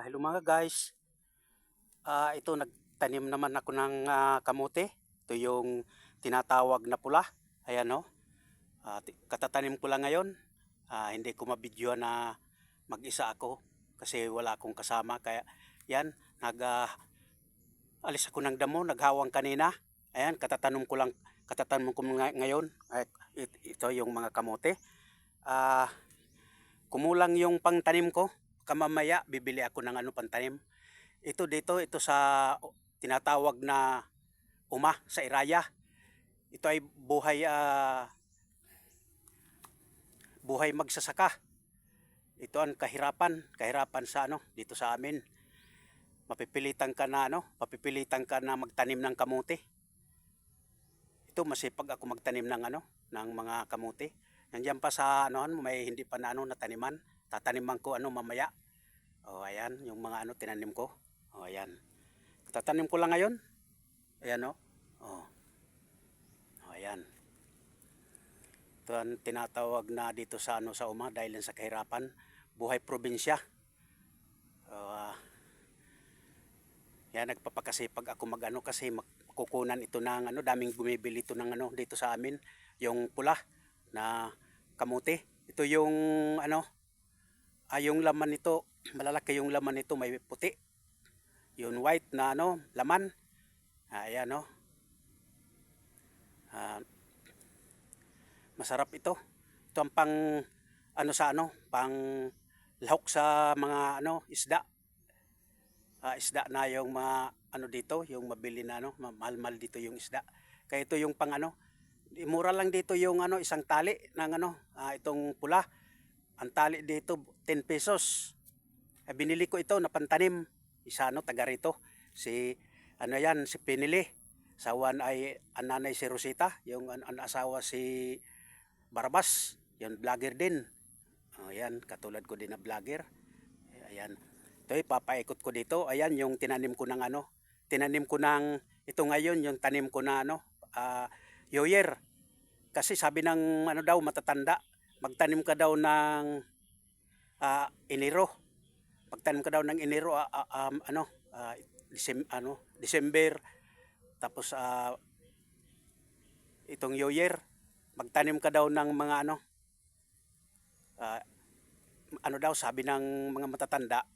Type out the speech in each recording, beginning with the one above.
Hello mga guys. Ito nagtanim naman ako ng kamote. Ito yung tinatawag na pula. Ayan o. Katatanim ko lang ngayon. Hindi ko mabidyo na mag-isa ako kasi wala akong kasama. Kaya yan, alis ako ng damo, naghawang kanina. Ayan, katatanim ko ngayon. Ito yung mga kamote. Kumulang yung pangtanim ko. Kamamaya bibili ako ng pantanim. Ito sa tinatawag na sa Iraya. Ito ay buhay magsasaka. Ito ang kahirapan sa dito sa amin. Mapipilitan ka na magtanim ng kamote. Ito masipag ako magtanim ng mga kamote. Nandiyan pa sa may hindi pa nataniman. Tataniman ko mamaya. Ayan, yung mga tinanim ko. Ayan. Tatanim ko lang ngayon. Ayan ayan. Ito ang tinatawag na dito sa sa dahil sa kahirapan, buhay probinsya. Yan, nagpapakasipag ako kasi makukunan ito ng daming bumibili ito ng dito sa amin, yung pula na kamote. Ito yung yung laman nito, malalaki yung laman nito, may puti. Yung white na laman. Ayan masarap ito. Ito ang pang pang lahok sa mga isda. Isda na yung mga dito, yung mabili na mahal-mahal dito yung isda. Kaya ito yung pang mura lang dito yung isang tali ng itong pula. Ang tali dito 10 pesos. Binili ko ito na pantanim. Isa taga rito. Si si Pinili. Sawan ay ang nanay si Rosita, yung ang asawa si Barabas, yung vlogger din. Ayan, katulad ko din na vlogger. Ayan. Ito ipapaikot ko dito. Ayan yung tinanim ko ng tinanim ko ng ito ngayon yung tanim ko na yoyer. Kasi sabi ng daw matatanda, magtanim ka daw ng Enero. Magtanim ka daw ng Enero December. Tapos itong yoyer, magtanim ka daw ng mga daw sabi ng mga matatanda,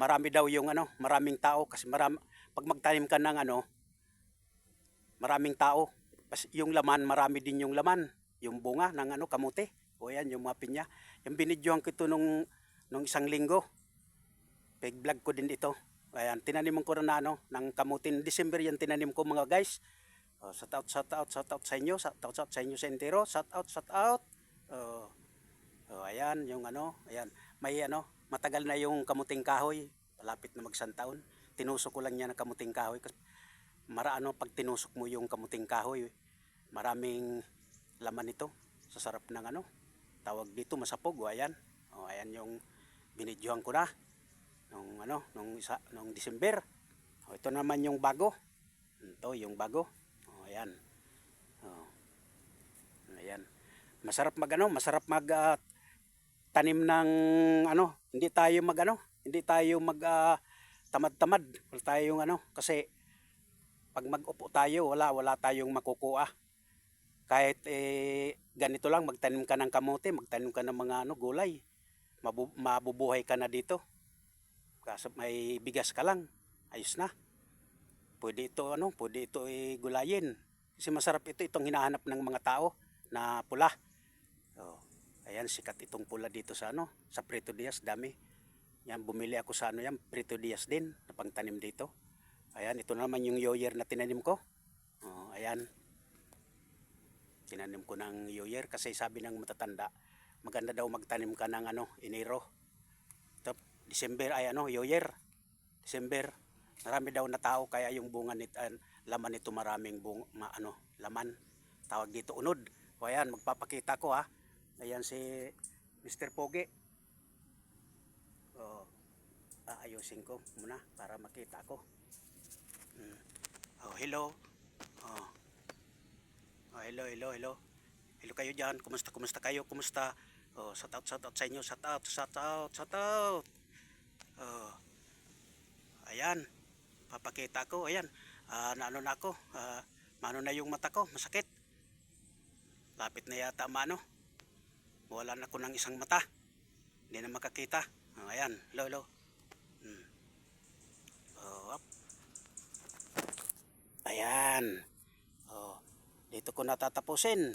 marami daw yung maraming tao kasi pag magtanim ka ng maraming tao, yung laman marami din yung laman, yung bunga ng kamote. O yan yung mga pinya. Yung binidyohan ko ito nung isang linggo. Pig-vlog ko din ito. Ayan, tinanim ko na ng kamutin. December yan tinanim ko mga guys. Shout out sa inyo. Shout out sa inyo sa entero. Shout out. Ayan, yung ayan. May matagal na yung kamuting kahoy. Malapit na magsantaon. Tinusok ko lang niya ng kamuting kahoy. Pag tinusok mo yung kamuting kahoy, maraming laman ito. Sa sarap ng tawag dito masapog. Ayan. Ayan yung binidyohan ko na. Nung December. Ito naman yung bago. Ito yung bago. Ayan. Ayan. Masarap tanim ng hindi tayo tamad-tamad. Wala tayong kasi pag mag-upo tayo, wala tayong makukuha. Kahit ganito lang, magtanim ka ng kamote, magtanim ka ng mga gulay. Mabubuhay ka na dito. Kasi may bigas ka lang, ayos na. Pwede ito gulayin. Kasi masarap itong hinahanap ng mga tao na pula. Ayan, sikat itong pula dito sa sa Prito Diaz, dami. Yan, bumili ako sa yan, Prito Diaz din, na pangtanim dito. Ayan, ito naman yung yoyer na tinanim ko. Ayan. Tinanim ko ng yoyer kasi sabi ng matatanda, maganda daw magtanim ka ng Enero. December ay yoyer. December, marami daw na tao kaya yung bunga nito, laman nito maraming laman. Tawag dito unod. O ayan, magpapakita ko ha. Ayan si Mr. Pogi. Ayusin ko muna para makita ko. Hello. Hello. Hello kayo diyan. Kumusta kayo? Kumusta? Shout out sa inyo. Shout out. Ayan. Papakita ko. Ayan. Naano na ako. Maano na yung mata ko. Masakit. Lapit na yata maano. Wala na ako ng isang mata. Hindi na makakita. Ayan. Lo. Oh, up. Ayan. Oh, dito ko natatapusin.